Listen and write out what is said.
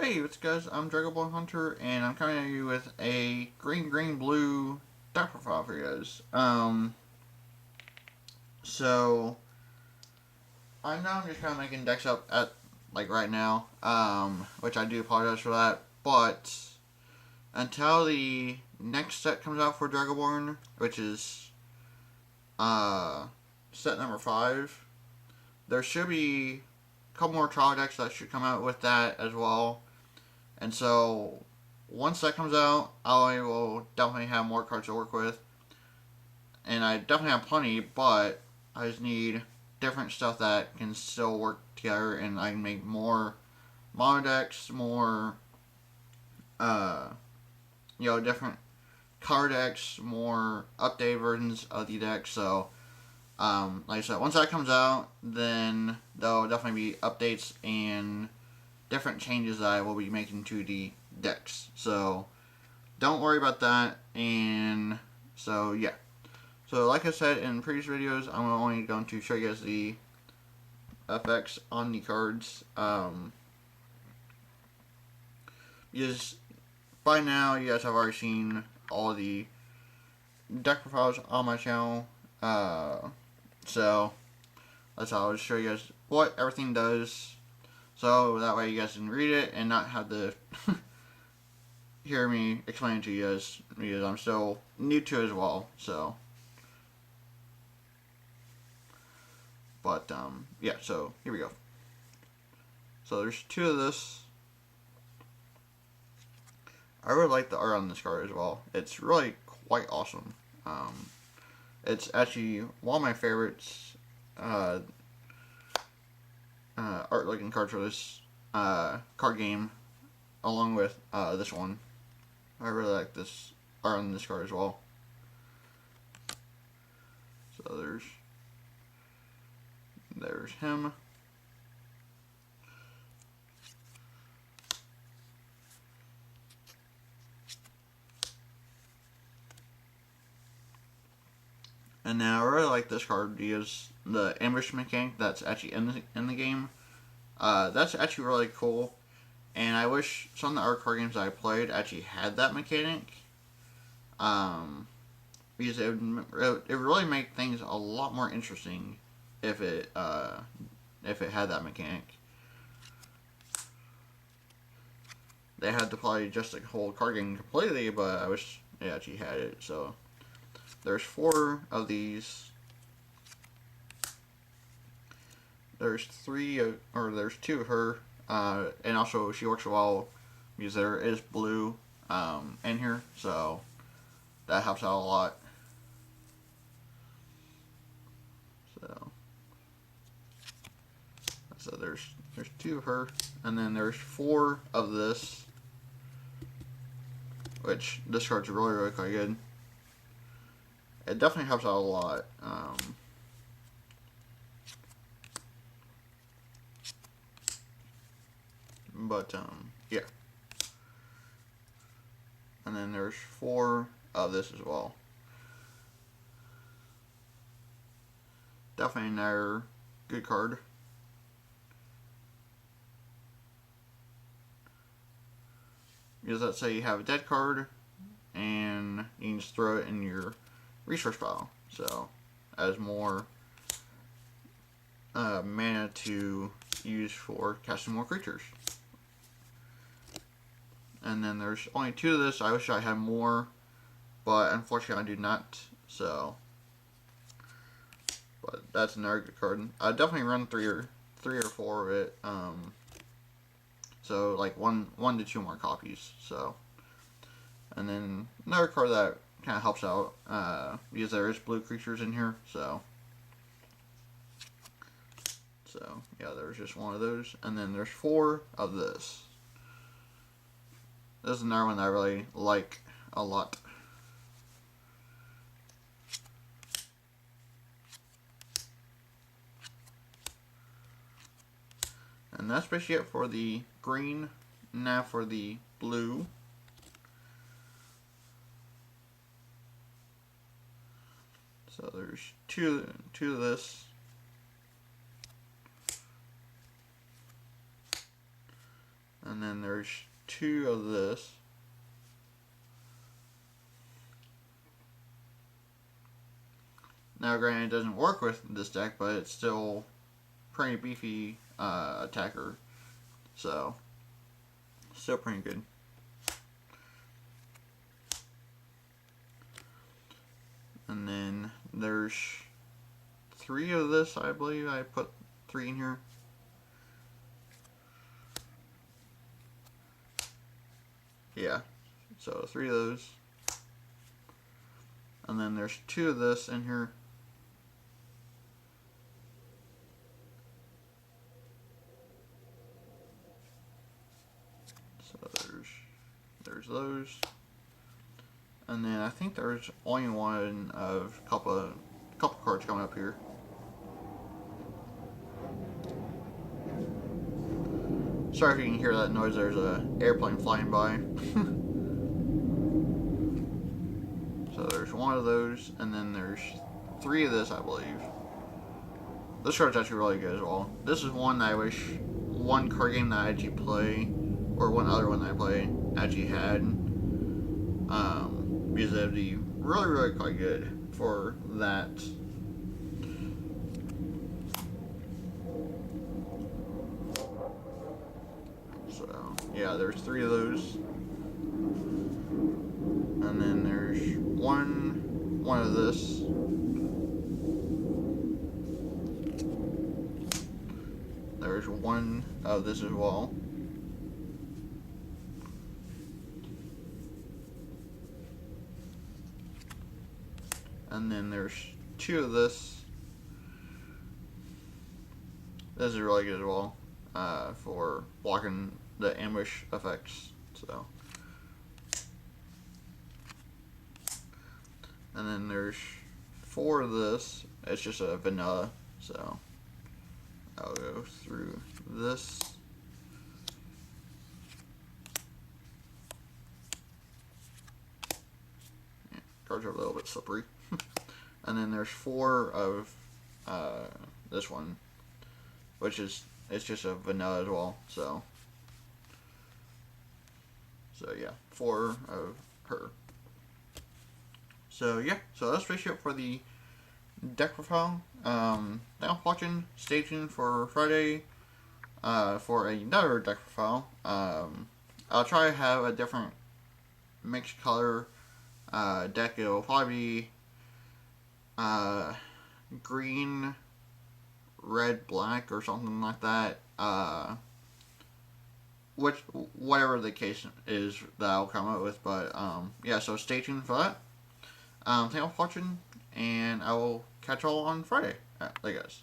Hey, what's up guys? I'm Dragoborne Hunter, and I'm coming at you with a green, blue deck profile for you guys. So I know I'm just kind of making decks up at like right now, which I do apologize for that. But until the next set comes out for Dragoborne, which is set number 5, there should be a couple more trial decks that should come out with that as well. And so, once that comes out, I will definitely have more cards to work with. And I definitely have plenty, but I just need different stuff that can still work together, and I can make more mono decks, more, different card decks, more updated versions of the deck. So, like I said, once that comes out, then there'll definitely be updates and different changes that I will be making to the decks. So don't worry about that. And so yeah. So like I said in previous videos, I'm only going to show you guys the effects on the cards. Because by now you guys have already seen all the deck profiles on my channel. So that's how I'll just show you guys what everything does. So that way you guys can read it and not have to hear me explain it to you guys, because I'm still new to it as well. So, but yeah. So here we go. So there's 2 of this. I really like the art on this card as well. It's really quite awesome. It's actually one of my favorites. Art looking cards for this card game, along with this one. I really like this art on this card as well. So there's him. And now I really like this card because the ambush mechanic that's actually in the game. That's actually really cool. And I wish some of the art card games that I played actually had that mechanic. Because it would really make things a lot more interesting if it had that mechanic. They had to play just the whole card game completely, but I wish they actually had it. So there's 4 of these. There's 2 of her, and also she works well because there is blue in here, so that helps out a lot. So there's 2 of her, and then there's 4 of this, which this card's really quite good. It definitely helps out a lot. Yeah. And then there's 4 of this as well. Definitely another good card. Because let's say you have a dead card, and you can just throw it in your resource pile. So, as more mana to use for casting more creatures. And then there's only 2 of this. I wish I had more, but unfortunately I do not. So, but that's another good card. I definitely run 3 or 4 of it. So like 1 to 2 more copies. So, and then another card that kind of helps out because there is blue creatures in here. So yeah, there's just 1 of those, and then there's 4 of this. This is another one that I really like a lot. And that's basically it for the green. Now for the blue. So there's two of this. And then there's 2 of this. Now, granted, it doesn't work with this deck, but it's still pretty beefy attacker. So, still pretty good. And then there's 3 of this, I believe. I put 3 in here. Yeah, so 3 of those. And then there's 2 of this in here. So there's those. And then I think there's only one of a couple cards coming up here. Sorry if you can hear that noise. There's an airplane flying by. So there's 1 of those, and then there's 3 of this, I believe. This card's actually really good as well. This is one that I wish one card game that I actually play, or one other one that I play, actually had. Because it would be really, really quite good for that. So, yeah, there's 3 of those. And then there's one of this. There's 1 of this as well. And then there's 2 of this. This is really good as well for blocking the ambush effects. So, and then there's 4 of this. It's just a vanilla. So I'll go through this. Yeah, cards are a little bit slippery. And then there's 4 of this one, which is, it's just a vanilla as well. So yeah, 4 of her. So yeah, so that's basically it for the deck profile. Thanks for watching. Stay tuned for Friday for another deck profile. I'll try to have a different mixed color deck. It'll probably be green, red, black, or something like that. Whatever the case is that I'll come up with. But yeah, so stay tuned for that. Thanks for watching, and I will catch y'all on Friday. Alright, bye guys.